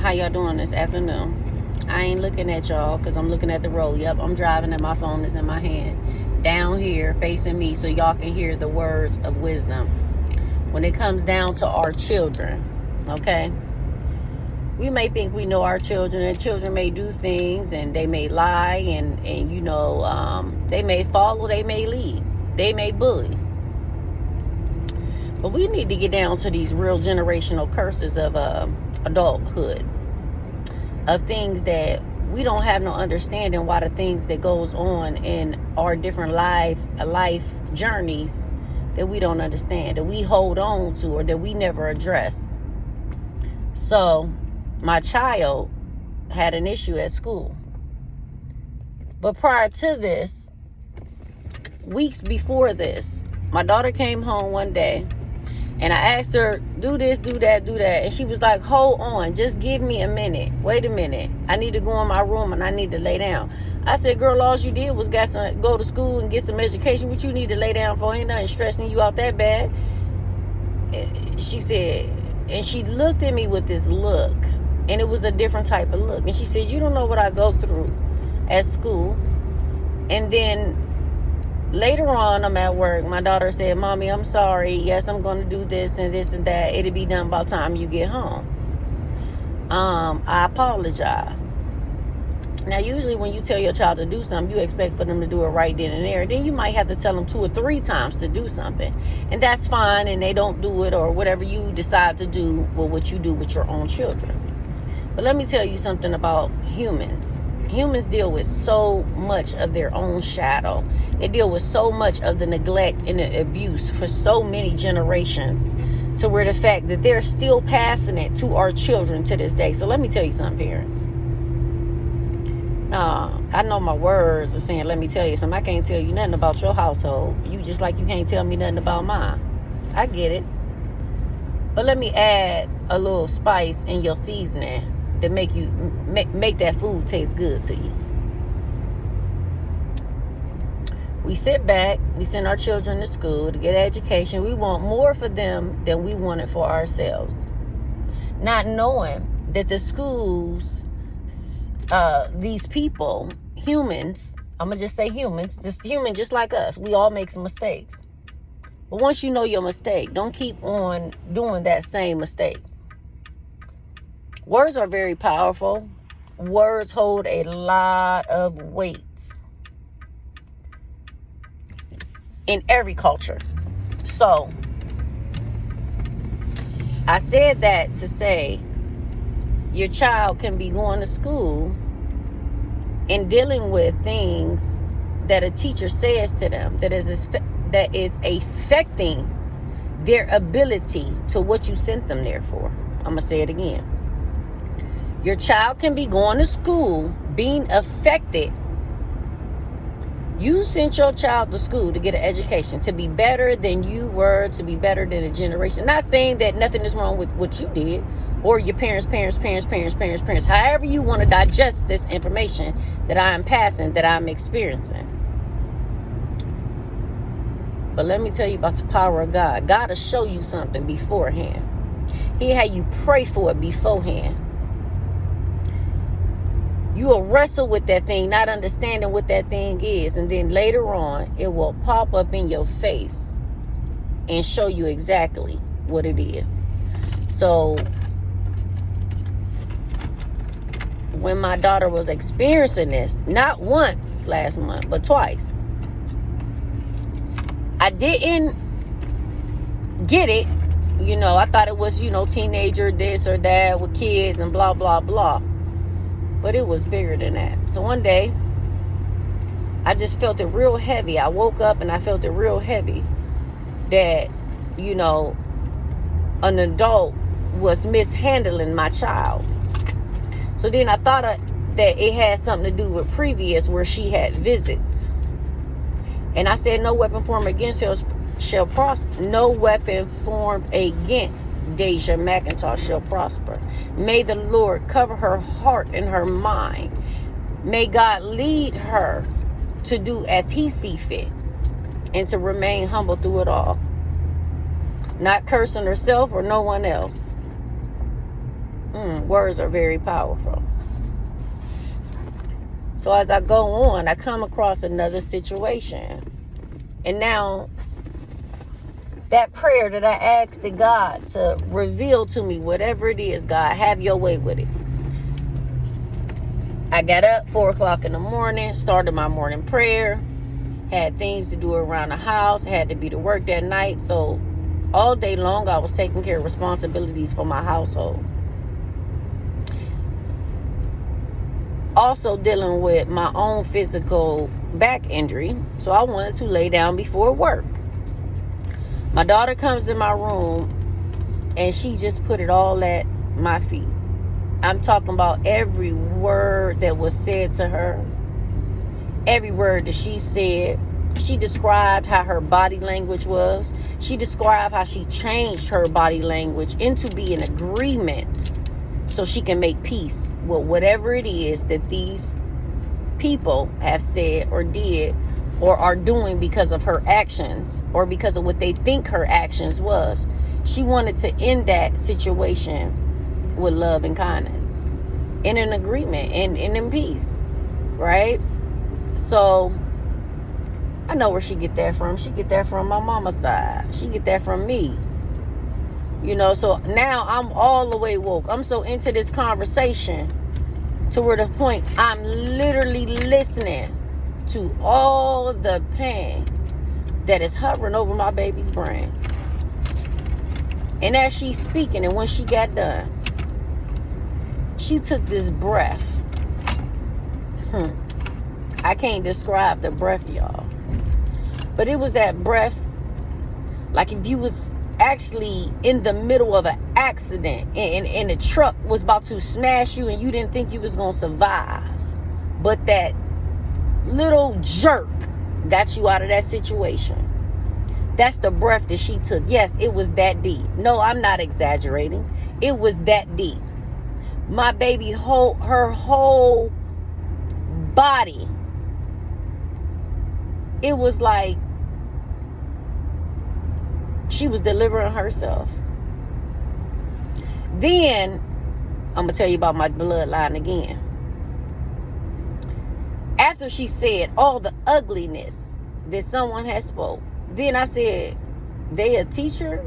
How y'all doing this afternoon? I ain't looking at y'all because I'm looking at the road. Yep, I'm driving and my phone is in my hand. Down here facing me so y'all can hear the words of wisdom. When it comes down to our children, okay? We may think we know our children, and children may do things and they may lie and they may follow, they may lead, they may bully. But we need to get down to these real generational curses of adulthood, of things that we don't have no understanding why the things that goes on in our different life journeys that we don't understand, that we hold on to, or that we never address. So my child had an issue at school. But prior to this, weeks before this, my daughter came home one day and I asked her, do this, do that, do that. And she was like, hold on, just give me a minute. Wait a minute. I need to go in my room and I need to lay down. I said, girl, all you did was go to school and get some education. What you need to lay down for? Ain't nothing stressing you out that bad. She said, and she looked at me with this look. And it was a different type of look. And she said, you don't know what I go through at school. And then later on, I'm at work. My daughter said, Mommy, I'm sorry. Yes, I'm going to do this and this and that. It'll be done by the time you get home. I apologize. Now, usually when you tell your child to do something, you expect for them to do it right then and there. Then you might have to tell them 2 or 3 times to do something. And that's fine. And they don't do it, or whatever you decide to do with what you do with your own children. But let me tell you something about humans. Humans deal with so much of their own shadow. They deal with so much of the neglect and the abuse for so many generations, to where the fact that they're still passing it to our children to this day. So let me tell you something, parents. I know my words are saying, let me tell you something. I can't tell you nothing about your household. You just like you can't tell me nothing about mine. I get it. But let me add a little spice in your seasoning to make that food taste good to you. We sit back, we send our children to school to get education. We want more for them than we want it for ourselves. Not knowing that the schools, these people, humans, I'm going to just say humans, just like us, we all make some mistakes. But once you know your mistake, don't keep on doing that same mistake. Words are very powerful. Words hold a lot of weight in every culture. So, I said that to say your child can be going to school and dealing with things that a teacher says to them that is affecting their ability to what you sent them there for. I'm going to say it again. Your child can be going to school, being affected. You sent your child to school to get an education, to be better than you were, to be better than a generation. Not saying that nothing is wrong with what you did, or your parents. However you want to digest this information that I am passing, that I'm experiencing. But let me tell you about the power of God. God will show you something beforehand. He had you pray for it beforehand. You will wrestle with that thing, not understanding what that thing is. And then later on, it will pop up in your face and show you exactly what it is. So, when my daughter was experiencing this, not once last month, but twice, I didn't get it. I thought it was, teenager this or that with kids and blah, blah, blah. But it was bigger than that. So one day, I just felt it real heavy. I woke up and I felt it real heavy that, an adult was mishandling my child. So then I thought that it had something to do with previous where she had visits. And I said, no weapon formed against her shall prosper. No weapon formed against Deja McIntosh shall prosper. May the Lord cover her heart and her mind. May God lead her to do as he see fit and to remain humble through it all. Not cursing herself or no one else. Words are very powerful. So as I go on, I come across another situation. And now, that prayer that I asked the God to reveal to me, whatever it is, God, have your way with it. I got up 4 o'clock in the morning, started my morning prayer, had things to do around the house, had to be to work that night. So all day long, I was taking care of responsibilities for my household. Also dealing with my own physical back injury. So I wanted to lay down before work. My daughter comes in my room and she just put it all at my feet. I'm talking about every word that was said to her. Every word that she said. She described how her body language was. She described how she changed her body language into being agreement so she can make peace with whatever it is that these people have said or did or are doing because of her actions or because of what they think her actions was. She wanted to end that situation with love and kindness, in an agreement and in peace, right? So I know where she get that from. She get that from my mama's side. She get that from me. You know, so now I'm all the way woke. I'm so into this conversation to where the point I'm literally listening to all the pain that is hovering over my baby's brain. And as she's speaking, and when she got done, she took this breath. I can't describe the breath, y'all. But it was that breath, like if you was actually in the middle of an accident and the truck was about to smash you and you didn't think you was going to survive. But that little jerk got you out of that situation. That's the breath that she took. Yes, it was that deep. No, I'm not exaggerating. It was that deep. My baby, her whole body, it was like she was delivering herself. Then, I'm going to tell you about my bloodline again. After she said all the ugliness that someone had spoke, then I said, they a teacher?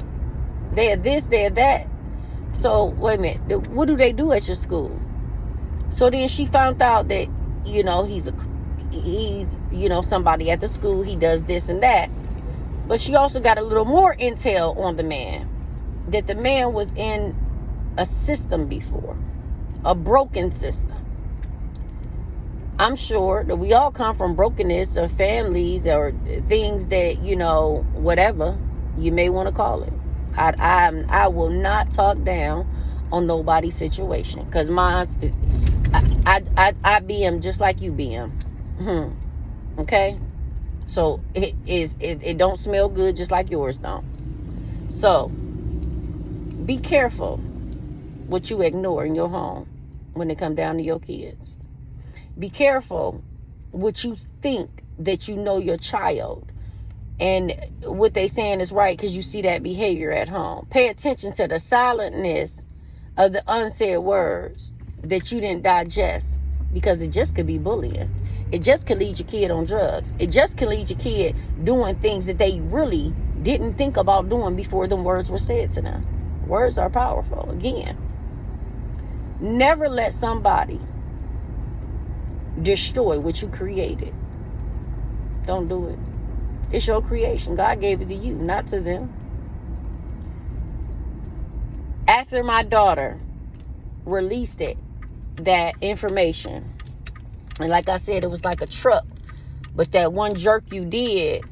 They are this, they are that. So, wait a minute. What do they do at your school? So then she found out that, you know, he's you know, somebody at the school. He does this and that. But she also got a little more intel on the man. That the man was in a system before. A broken system. I'm sure that we all come from brokenness or families or things that, you know, whatever you may want to call it. I will not talk down on nobody's situation. Because mine's, I BM just like you BM. Okay? So it don't smell good just like yours don't. So be careful what you ignore in your home when it come down to your kids. Be careful what you think that you know your child and what they saying is right because you see that behavior at home. Pay attention to the silentness of the unsaid words that you didn't digest because it just could be bullying. It just could lead your kid on drugs. It just could lead your kid doing things that they really didn't think about doing before them words were said to them. Words are powerful. Again, never let somebody destroy what you created. Don't do it. It's your creation. God gave it to you, not to them. After my daughter released that information, and like I said, it was like a truck, but that one jerk you did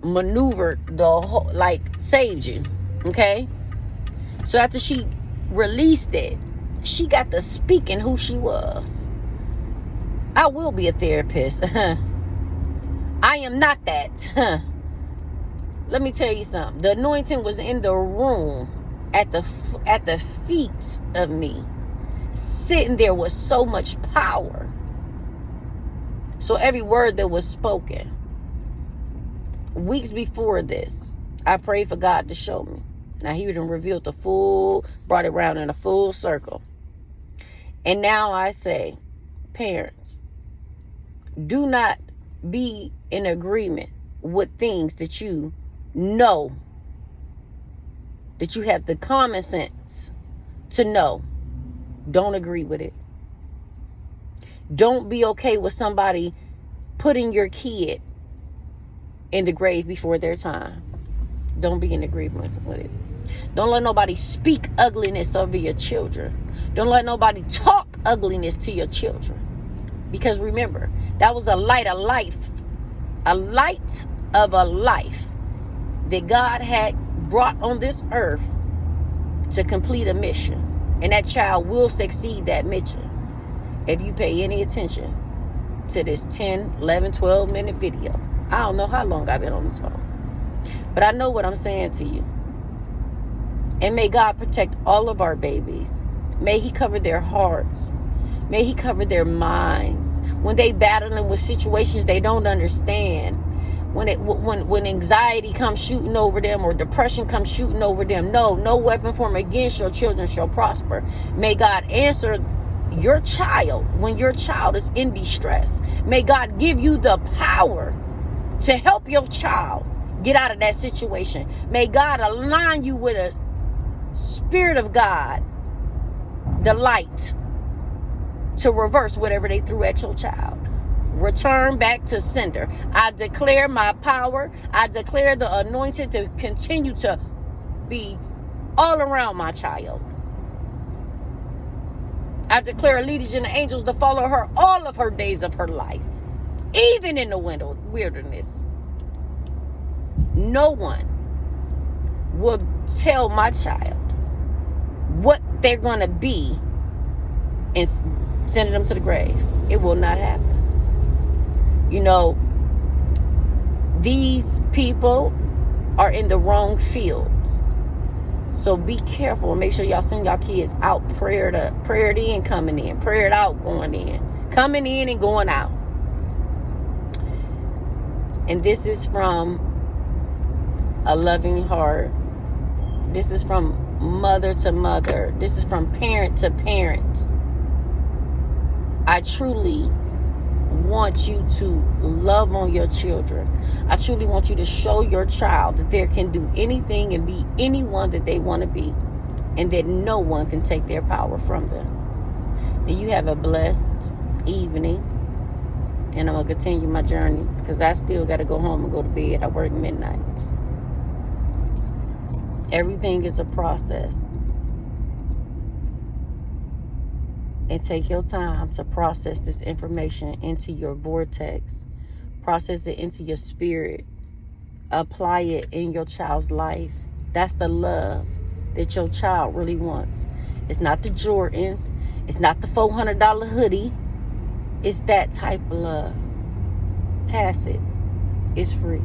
maneuvered the whole, like saved you. Okay? So after she released it, she got to speaking who she was. I will be a therapist. I am not that. Let me tell you something. The anointing was in the room at the feet of me, sitting there with so much power. So every word that was spoken, weeks before this, I prayed for God to show me. Now he would have revealed brought it around in a full circle. And now I say, parents, do not be in agreement with things that you know, that you have the common sense to know. Don't agree with it. Don't be okay with somebody putting your kid in the grave before their time. Don't be in agreement with it. Don't let nobody speak ugliness over your children. Don't let nobody talk ugliness to your children. Because remember, that was a light of life that God had brought on this earth to complete a mission. And that child will succeed that mission if you pay any attention to this 10, 11, 12 minute video. I don't know how long I've been on this phone, but I know what I'm saying to you. And may God protect all of our babies. May he cover their hearts. May he cover their minds. When they battling with situations they don't understand, when anxiety comes shooting over them or depression comes shooting over them, no weapon formed against your children shall prosper. May God answer your child when your child is in distress. May God give you the power to help your child get out of that situation. May God align you with a Spirit of God, the light, to reverse whatever they threw at your child. Return back to sender. I declare my power. I declare the anointing to continue to be all around my child. I declare a legion of angels to follow her all of her days of her life, even in the wilderness. No one will tell my child what they're going to be and sending them to the grave. It will not happen. You know, these people are in the wrong fields. So be careful. Make sure y'all send y'all kids out prayed in, coming in, prayed out, going in, coming in and going out. And this is from a loving heart. This is from mother to mother. This is from parent to parent. I truly want you to love on your children. I truly want you to show your child that they can do anything and be anyone that they want to be, and that no one can take their power from them. And you have a blessed evening, and I'm going to continue my journey because I still got to go home and go to bed. I work midnights. Everything is a process. And take your time to process this information into your vortex. Process it into your spirit. Apply it in your child's life. That's the love that your child really wants. It's not the Jordans. It's not the $400 hoodie. It's that type of love. Pass it. It's free.